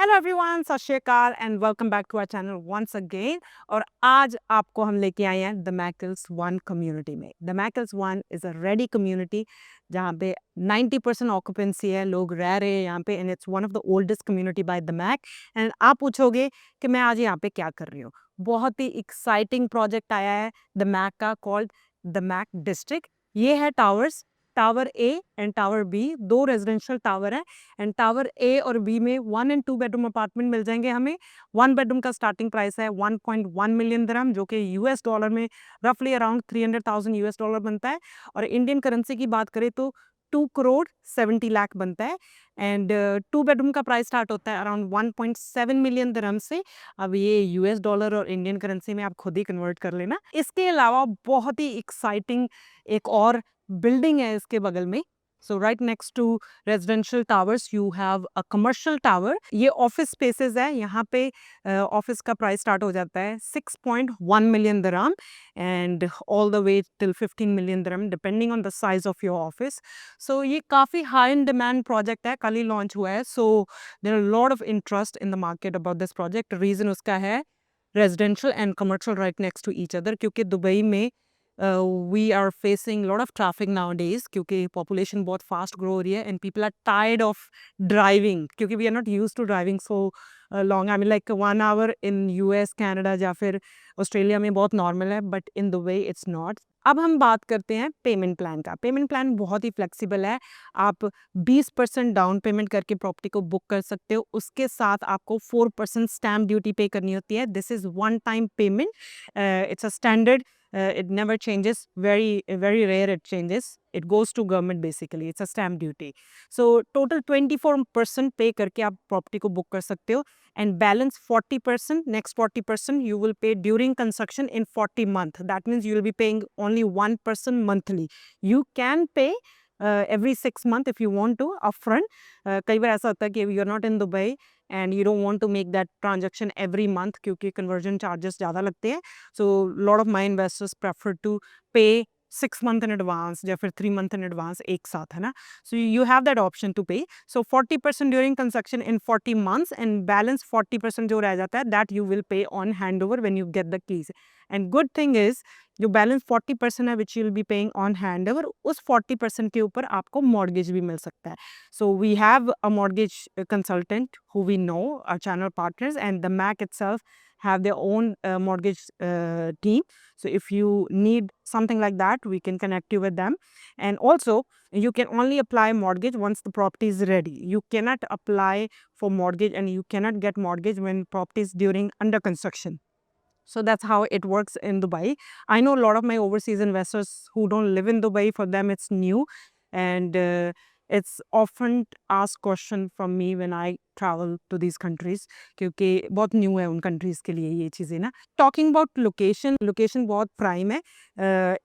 Hello everyone, Sat Sri Akal and welcome back to our channel once again. और आज आपको हम लेके आए हैं द मैकल्स वन कम्युनिटी में। द मैकल्स one is a ready community जहाँ पे 90% ऑक्यूपेंसी है, लोग रह रहे हैं यहाँ पे, and it's one of the oldest community by the Mac. एंड आप पूछोगे कि मैं आज यहाँ पे क्या कर रही हूँ। बहुत ही एक्साइटिंग प्रोजेक्ट आया है द मैक का, कॉल्ड द मैक डिस्ट्रिक्ट। ये है towers, tower A and tower B, दो रेजिडेंशियल टावर है। एंड टावर ए और बी में 1 एंड 2 बेडरूम अपार्टमेंट मिल जाएंगे हमें। 1 बेडरूम का स्टार्टिंग प्राइस है 1.1 मिलियन दिरहम, जो कि यूएस डॉलर में रफली अराउंड 300,000 यूएस डॉलर बनता है। और इंडियन करेंसी की बात करें तो 2 करोड़ 70 लाख बनता है। एंड 2 बेडरूम का प्राइस स्टार्ट होता है अराउंड 1.7 मिलियन दिरहम से। अब ये यूएस डॉलर और इंडियन करेंसी में आप खुद ही कन्वर्ट कर लेना। इसके अलावा बहुत ही एक्साइटिंग एक और बिल्डिंग है इसके बगल में। So right next to residential towers you have a commercial tower. ये ऑफिस स्पेसेस है। यहाँ पे ऑफिस का प्राइस स्टार्ट हो जाता है 6.1 मिलियन दिरहम and all the way till 15 million दिरहम depending on the size of your office. So ये काफ़ी हाई इन डिमांड प्रोजेक्ट है, कल ही लॉन्च हुआ है। So there are lot of interest in the market about this project. Reason उसका है residential and commercial right next to each other, क्योंकि Dubai में we are facing lot of traffic now days, क्योंकि population बहुत fast grow हो रही है and people are tired of driving, क्योंकि we are not use to driving so long. I mean like 1 hour in US, Canada या फिर Australia में बहुत नॉर्मल है, but in Dubai it's not. अब हम बात करते हैं पेमेंट प्लान का। पेमेंट प्लान बहुत ही फ्लेक्सिबल है। आप 20% डाउन पेमेंट करके प्रॉपर्टी को बुक कर सकते हो। उसके साथ आपको 4% स्टैम्प ड्यूटी पे करनी होती है। This is one time payment, it's a standard, it never changes, very rare it changes, it goes to government basically, it's a stamp duty. So total 24% पे करके आप प्रॉपर्टी को बुक कर सकते हो and balance 40%, next 40% you will pay during construction in 40 month. That means you will be paying only 1% monthly. You can pay every 6 month if you want to upfront. कई बार ऐसा होता है कि you are not in Dubai and you don't want to make that transaction every month क्योंकि conversion charges ज़्यादा लगते हैं. So lot of my investors prefer to pay 6 month in advance या फिर 3 month in advance एक साथ, है ना. So you have that option to pay. So 40% during construction in 40 months and balance 40% जो रह जाता है that you will pay on handover when you get the keys. And good thing is जो balance 40% है which you will be paying on hand over, उस 40% के ऊपर आपको मॉर्गेज भी मिल सकता है. So we have a mortgage consultant who we know, our channel partners, and Damac itself have their own mortgage team. So if you need something like that, we can connect you with them. And also you can only apply mortgage once the property is ready. You cannot apply for mortgage and you cannot get mortgage when property is during under construction. So that's how it works in Dubai. I know a lot of my overseas investors who don't live in Dubai, for them it's new. And it's often asked question from me when I travel to these countries, क्योंकि बहुत new है उन countries के लिए ये चीज़ें ना. Talking about location, location बहुत प्राइम है.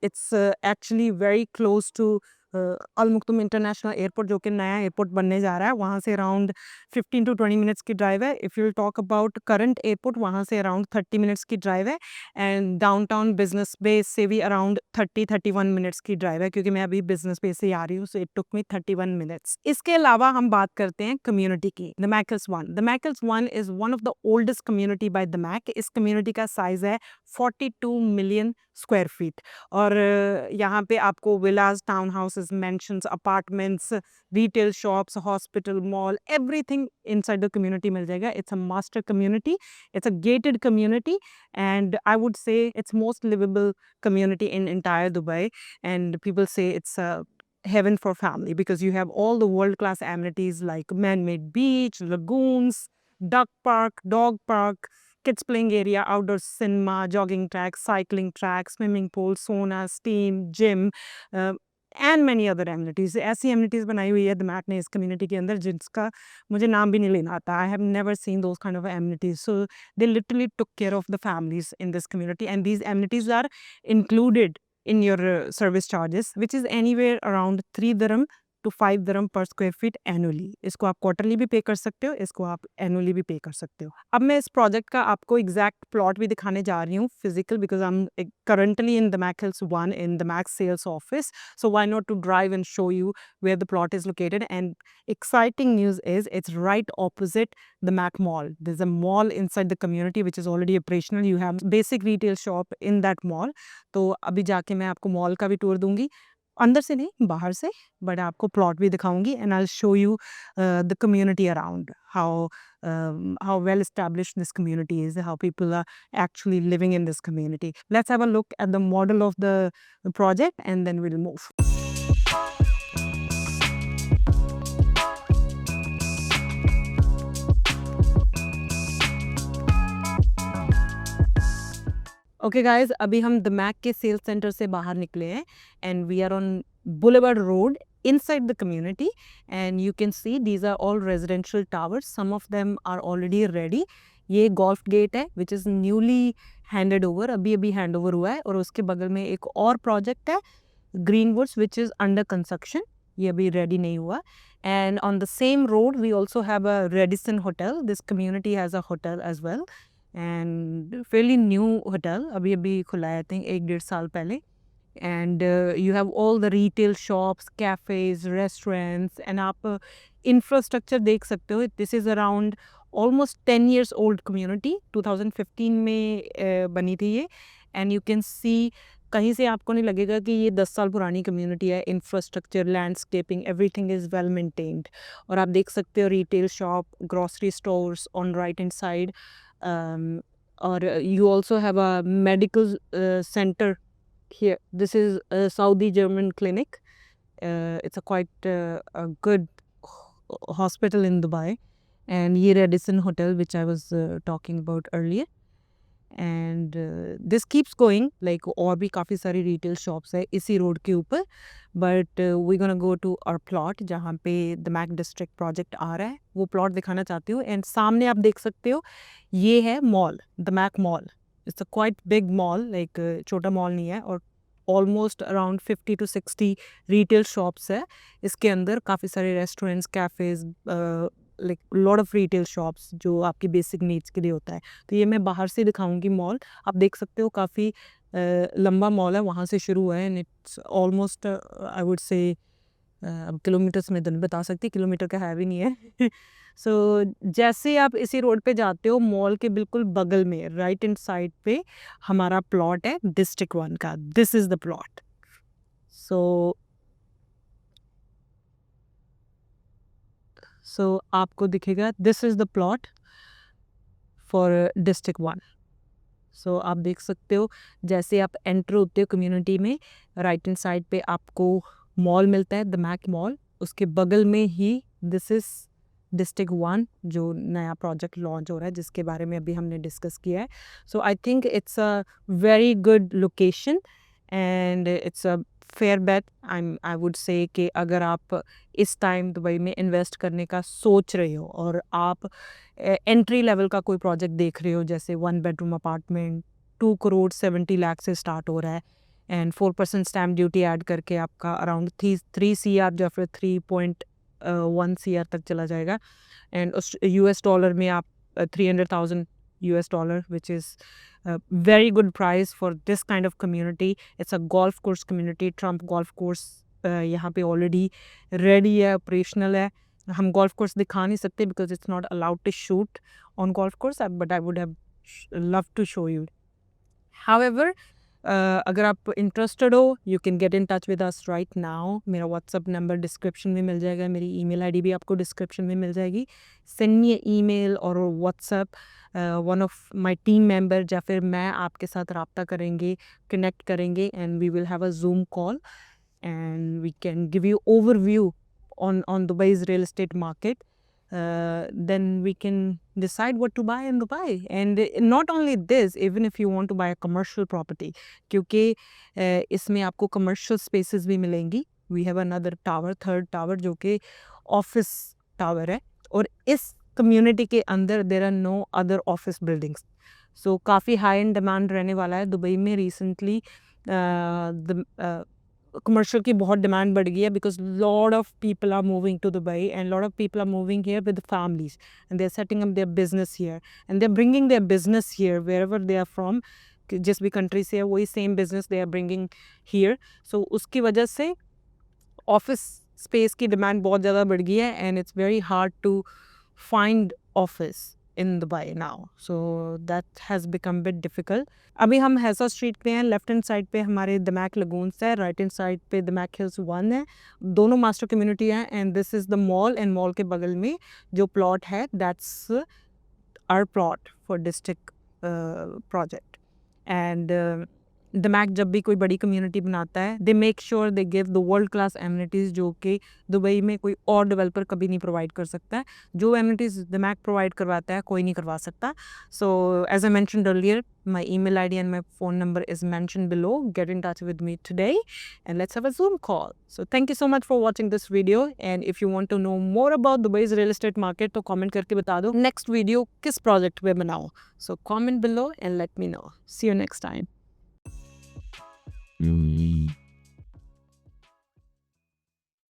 It's actually very close to Al Maktoum international airport, जो कि नया एयरपोर्ट बनने जा रहा है. वहाँ से अराउंड 15 to 20 मिनट्स की ड्राइव है. If you talk about current airport, वहाँ से अराउंड 30 मिनट्स की ड्राइव है. एंड डाउनटाउन बिजनेस बेस से भी अराउंड 30-31 मिनट्स की ड्राइव है, क्योंकि मैं अभी बिजनेस बेस से आ रही हूँ. So it took me 31 minutes. इसके अलावा हम बात करते हैं कम्युनिटी की. The मैकल्स one, the मैकल्स one is one of the oldest community by the Mac. इस कम्युनिटी का साइज़ है 42 मिलियन स्क्वायर फीट. और यहाँ पे आपको villas, town houses, mansions, apartments, retail shops, hospital, mall, everything inside the community मिल जाएगा. It's a master community, it's a gated community, and I would say it's most livable community in entire Dubai. And people say it's a heaven for family because you have all the world class amenities like man-made beach, lagoons, duck park, dog park, kids playing area, outdoor cinema, jogging track, cycling track, swimming pool, sauna, steam, gym, and many other amenities. ऐसी amenities बनाई हुई है the Mac ने इस community के अंदर जिसका मुझे नाम भी नहीं लेना आता. I have never seen those kind of amenities. So they literally took care of the families in this community, and these amenities are included in your service charges, which is anywhere around 3 dirham to 5 dirham per square feet annually. इसको आप quarterly भी पे कर सकते हो, इसको आप annually भी पे कर सकते हो। अब मैं इस प्रोजेक्ट का आपको एग्जैक्ट प्लॉट भी दिखाने जा रही हूँ physical, because I am currently in the Mac Hills 1 in the Mac sales office. So why not to drive and show you where the plot is located. And exciting news is it's right opposite the Mac Mall. There's a mall inside the community which is already operational. You have basic retail shop in that mall. तो अभी जाके मैं आपको mall का भी tour दूंगी, अंदर से नहीं बाहर से, बट आपको प्लॉट भी दिखाऊंगी and I show you the community around, how well established this community is, how people are actually living in this community. Let's have a look at the model of the project and then we'll move. Okay guys, अभी हम Damac के sales centre से बाहर निकले हैं and we are on boulevard road inside the community, and you can see these are all residential towers. Some of them are already ready. ये golf gate है which is newly handed over, अभी अभी hand over हुआ है, और उसके बगल में एक और project है Greenwoods which is under construction. ये अभी ready नहीं हुआ. And on the same road we also have a Radisson Hotel. This community has a hotel as well, and fairly new hotel, अभी अभी खुला है, I think 1-1.5 साल पहले. And you have all the retail shops, cafes, restaurants, and आप infrastructure देख सकते हो. This is around almost 10 years old community. 2015 में बनी थी ये, and you can see कहीं से आपको नहीं लगेगा कि ये 10 साल पुरानी कम्युनिटी है. Infrastructure, landscaping, everything is well maintained. और आप देख सकते हो retail shop, grocery stores on right hand side, और you also have a medical center here. This is a Saudi German clinic. It's a quite a good hospital in Dubai. And ये Radisson Hotel which I was talking about earlier. And this keeps going, like और भी काफ़ी सारी retail shops है इसी road के ऊपर. But we're gonna go to our plot जहाँ पे the Mac District project आ रहा है, वो plot दिखाना चाहती हूँ. And सामने आप देख सकते हो ये है mall, the Mac Mall. It's a quite big mall, like छोटा मॉल नहीं है, और almost around 50 to 60 retail shops है. इसके अंदर काफ़ी सारे restaurants, cafes, like lot of retail shops जो आपकी बेसिक नीड्स के लिए होता है. तो ये मैं बाहर से दिखाऊंगी मॉल. आप देख सकते हो काफ़ी लंबा मॉल है, वहाँ से शुरू हुआ है, and it's almost I would से, अब किलोमीटर्स में तो नहीं बता सकती, किलोमीटर का है भी नहीं है. सो जैसे आप इसी रोड पे जाते हो, मॉल के बिल्कुल बगल में राइट हैंड साइड पे हमारा प्लॉट है डिस्ट्रिक्ट 1 का. This is the plot. So आपको दिखेगा this is the plot for district 1. So आप देख सकते हो जैसे आप एंटर होते हो कम्युनिटी में, राइट हैंड साइड पे आपको मॉल मिलता है, द मैक मॉल. उसके बगल में ही दिस इज़ डिस्ट्रिक्ट 1 जो नया प्रोजेक्ट लॉन्च हो रहा है, जिसके बारे में अभी हमने डिस्कस किया है. So I think it's a very good location and it's a fair bet. I would say कि अगर आप इस टाइम दुबई में इन्वेस्ट करने का सोच रहे हो और आप एंट्री लेवल का कोई प्रोजेक्ट देख रहे हो, जैसे 1 बेडरूम अपार्टमेंट 2 करोड़ 70 लाख से स्टार्ट हो रहा है, एंड 4% स्टैम्प ड्यूटी ऐड करके आपका अराउंड 3 CR या फिर 3.1 CR तक चला जाएगा. एंड उस $, में आप $300,000, which is a very good price for this kind of community. It's a golf course community. Trump golf course यहाँ पे ऑलरेडी रेडी है, ऑपरेशनल है. हम गोल्फ कोर्स दिखा नहीं सकते because it's not allowed to shoot on golf course, but I would have love to show you. However अगर आप इंटरेस्टेड हो, you can get in touch with us right now. मेरा WhatsApp number description में मिल जाएगा, मेरी email ID भी आपको डिस्क्रिप्शन में मिल जाएगी. सेंड मी ईमेल और WhatsApp. One of my team member या फिर मैं आपके साथ रब्ता करेंगे, कनेक्ट करेंगे, and we will have a Zoom call and we can give you overview on Dubai's real estate market. Then we can decide what to buy in Dubai. And not only this, even if you want to buy a commercial property, क्योंकि इसमें आपको commercial spaces भी मिलेंगी. We have another tower, third tower, जो कि office tower है, और इस community के अंदर there are no other office buildings. So काफ़ी high in demand रहने वाला है दुबई में. Recently कमर्शियल की बहुत डिमांड बढ़ गई है because lot of people are moving to Dubai and lot of people are moving here with families and they are setting up their business here and they are bringing their business here wherever they are from, जिस भी country से है वही same business they are bringing here. So उसकी वजह से office space की demand बहुत ज़्यादा बढ़ गई है and it's very hard to find office in Dubai now. So that has become bit difficult. अभी हम हैसा स्ट्रीट पे हैं. लेफ्ट हैंड साइड पे हमारे दमैक लगून्स है, राइट हैंड साइड पे दमैक हिल्स 1 है. दोनों मास्टर कम्युनिटी हैं and this is the mall and mall के बगल में जो प्लॉट है that's our plot for district project. And Damac जब भी कोई बड़ी कम्युनिटी बनाता है they make sure they give the world class amenities जो कि दुबई में कोई और डेवलपर कभी नहीं प्रोवाइड कर सकता है. जो एमिनिटीज़ दमैक प्रोवाइड करवाता है कोई नहीं करवा सकता. So as I mentioned earlier, my email ID and my phone number is mentioned below. Get in touch with me today and let's have a Zoom call. So thank you so much for watching this video, and if you want to know more about Dubai's real estate market तो comment करके बता दो next video किस project पे बनाओ. So comment below and let me know. See you next time.